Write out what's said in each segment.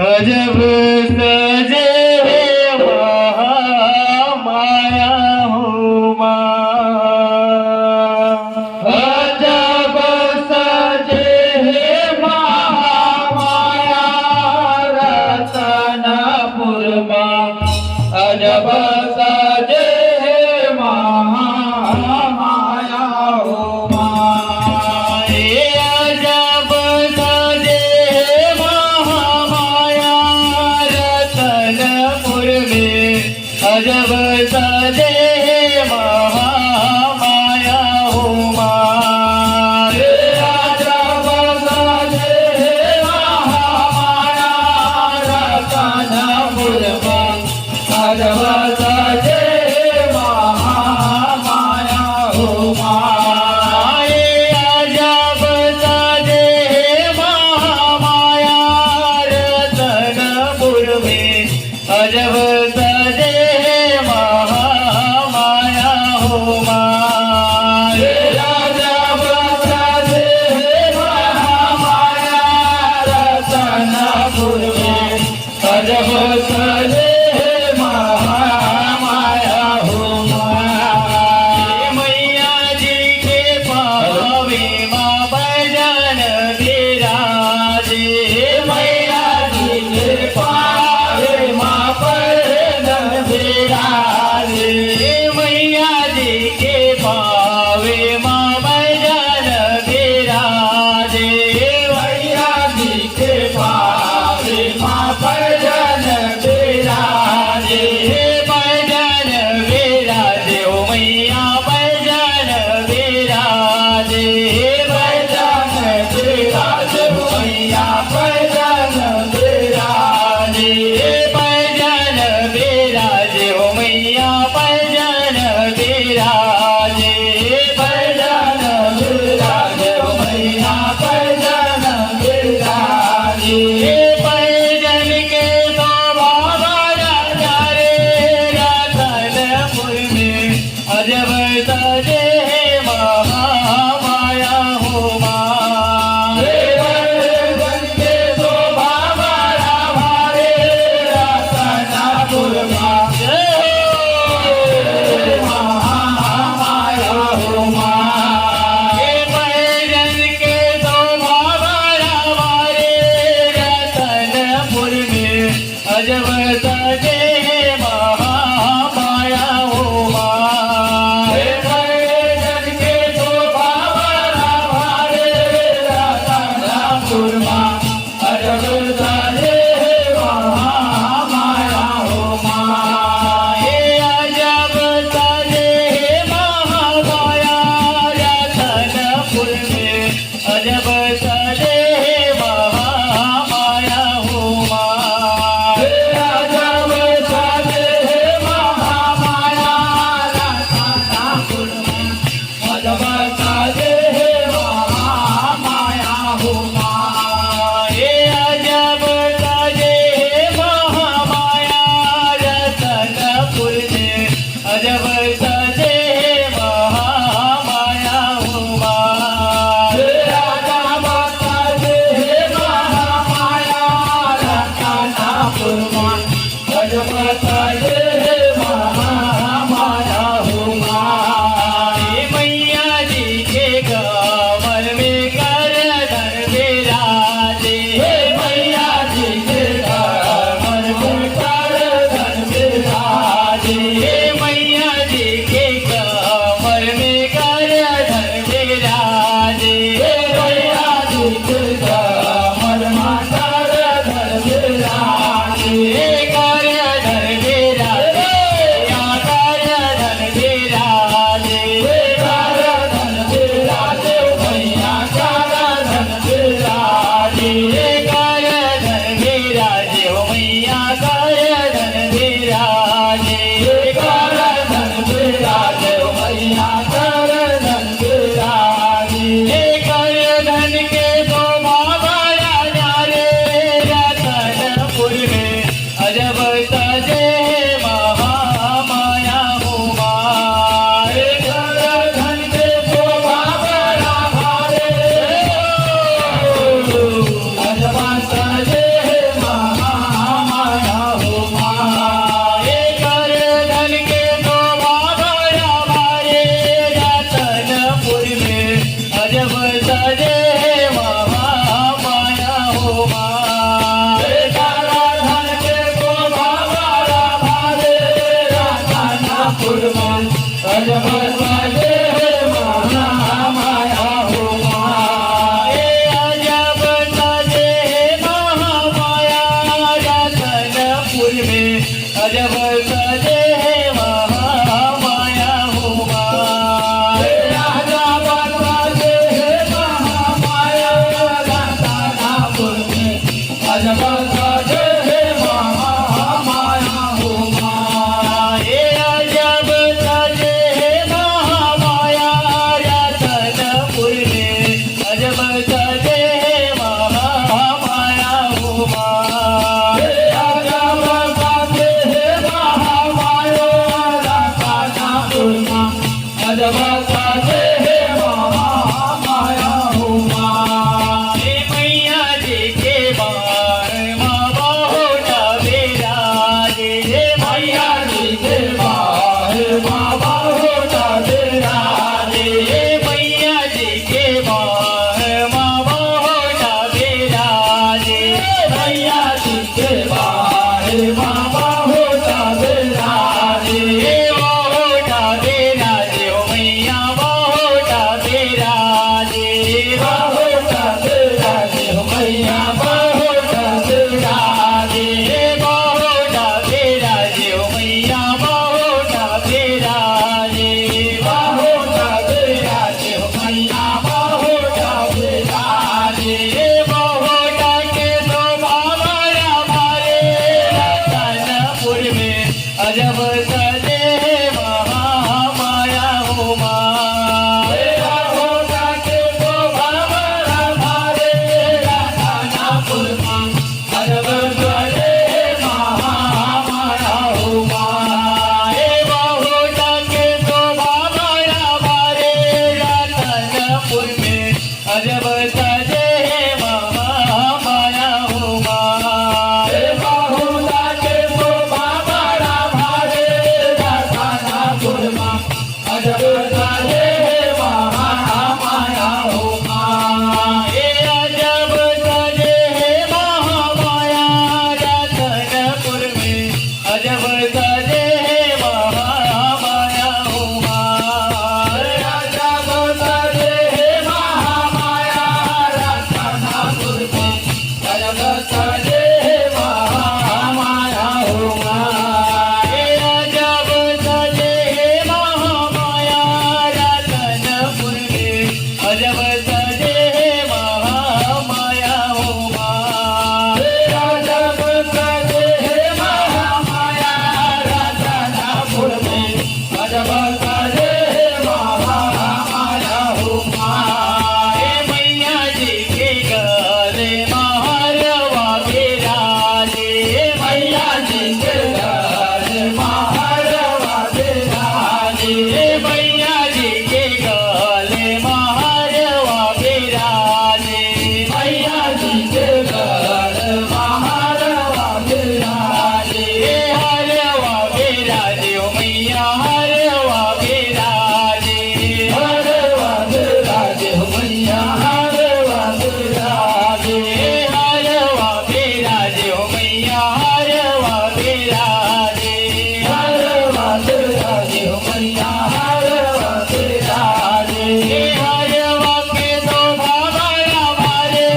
अजब सजे महामाया हो अजब सजे महामाया रतनपुर अजब सजे महामाया हो अजब सजे महामाया रतनपुर में अजब सजे महामाया हो अजब सजे महामाया रतनपुर अजब सजे महामाया हो अजब सजे महामाया रतनपुर में अजब सजे महामाया हो अजब सजे महामाया रतनपुर में अजब सजे महामाया हो मैया जी के पावे माँ भजन विराजे मैया जी के पावे माँ भजन विराजे मैया जी के पावे माँ भजन विराजे मैया जी के पावे माँ भजन विराजे भजन विराजे ओ मैया भजन विराजे भजन विराजे ओ मैया भजन विराजे भजन विराजे ओ मैया भजन विराजे भजन विराजे ओ मैया भजन विराजे भजन के स्वभाव राजा रे रतनपुर में अजब सजे महामाया हो भजन के स्वभाव राजा रे रतनपुर में महामाया हो भजन के स्वभाव राजा रे रतनपुर में अजब सजे महामाया हो भजन के स्वभाव राजा रे रतनपुर में अजब सजे महामाया हो अजब सजे महामाया रतनपुर में अजब सजे महामाया हो अजब काला धन के शोभा बड़ा भारे राधानापुर में अजब सजे हे महामाया हो माँ। अजब सजे हे महामाया राधानापुर में अजब सजे हे महामाया हो माँ। राजा बनवाजे हे महामाया राधानापुर में अजब सजे हे महामाया हो माँ। अजब सजे हे महामाया राधानापुर में अजब सजे हे महामाया हो माँ। अजब सजे हे महामाया राधानापुर में अजब सजे हे महामाया हो माँ। मैया जी के बार माँ बहुत विराजे मैया जी के बार माँ बहुत विराजे मैया जी के बार माँ बहुत विराजे मैया जी के बार माँ बहुत विराजे बहुत विराजे ओ मैया बहुत विराजे बहुत विराजे ओ मैया बहुत विराजे बहुत विराजे ओ मैया बहुत विराजे बहुत विराजे ओ मैया बहुत विराजे बहुत के शोभा बड़ा भारे राधानापुर में अजब सजे हे महामाया हो माँ। बहुत के शोभा बड़ा भारे राधानापुर में अजब सजे हे महामाया हो माँ। बहुत के शोभा बड़ा भारे राधानापुर में अजब सजे हे महामाया हो माँ। बहुत के शोभा बड़ा भारे राधानापुर में अजब सजे हे महामाया हो माँ। अजब सजे हे महामाया राधानापुर में अजब सजे हे महामाया हो माँ। अजब सजे हे महामाया राधानापुर में अजब सजे हे महामाया हो माँ। अजब सजे हे महामाया राधानापुर में अजब सजे हे महामाया हो माँ। अजब सजे हे महामाया राधानापुर में अजब सजे हे महामाया हो माँ। मैया जी के गले महारवा विराजे मैया जी के गले महारवा विराजे मैया जी के गले महारवा विराजे मैया जी के गले महारवा विराजे हरवा विराजे ओ मैया हरवा विराजे हरवा विराजे ओ मैया हरवा विराजे हरवा विराजे ओ मैया हरवा विराजे हरवा विराजे ओ मैया हरवा विराजे हरवा के शोभा बड़ा भारे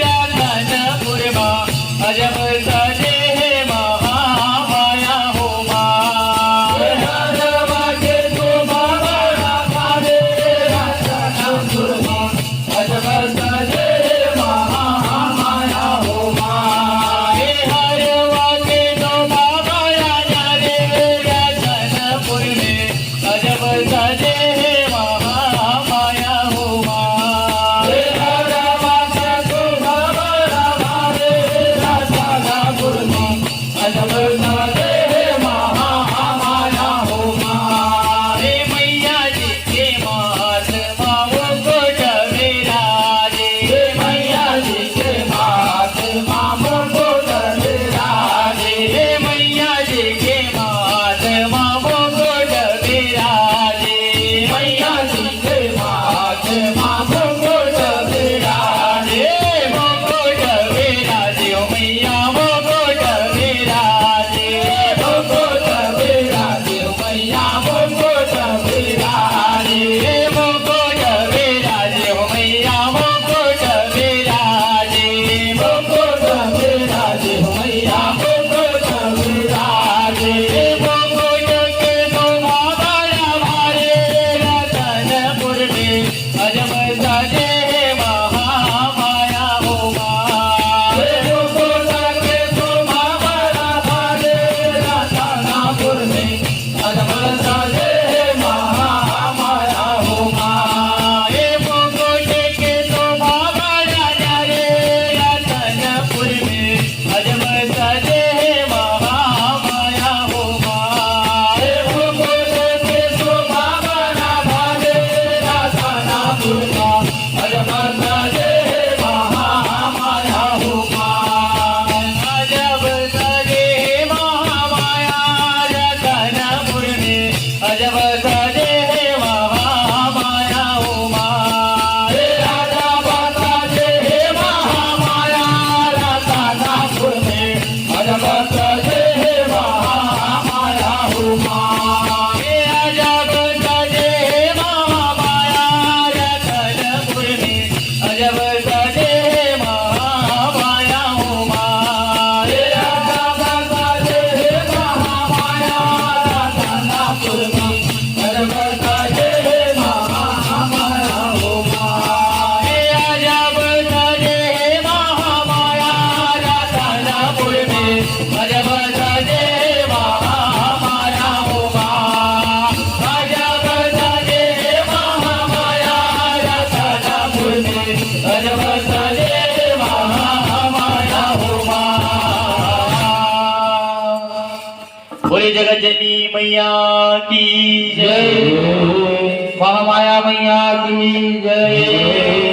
राधानापुर में अजब सजे हे महामाया हो माँ। हरवा के शोभा बड़ा भारे राधानापुर में अजब सजे हे महामाया हो माँ। हरवा के शोभा बड़ा न्यारे राधानापुर में अजब सजे हे महामाया हो माँ। हरवा के शोभा बड़ा भारे अजब सजे महामाया उमा अजब सजे महामाया रसना मूर्ति अजब सजे महामाया उमा बोले जगज्जनी मैया की जय महामाया मैया की जय।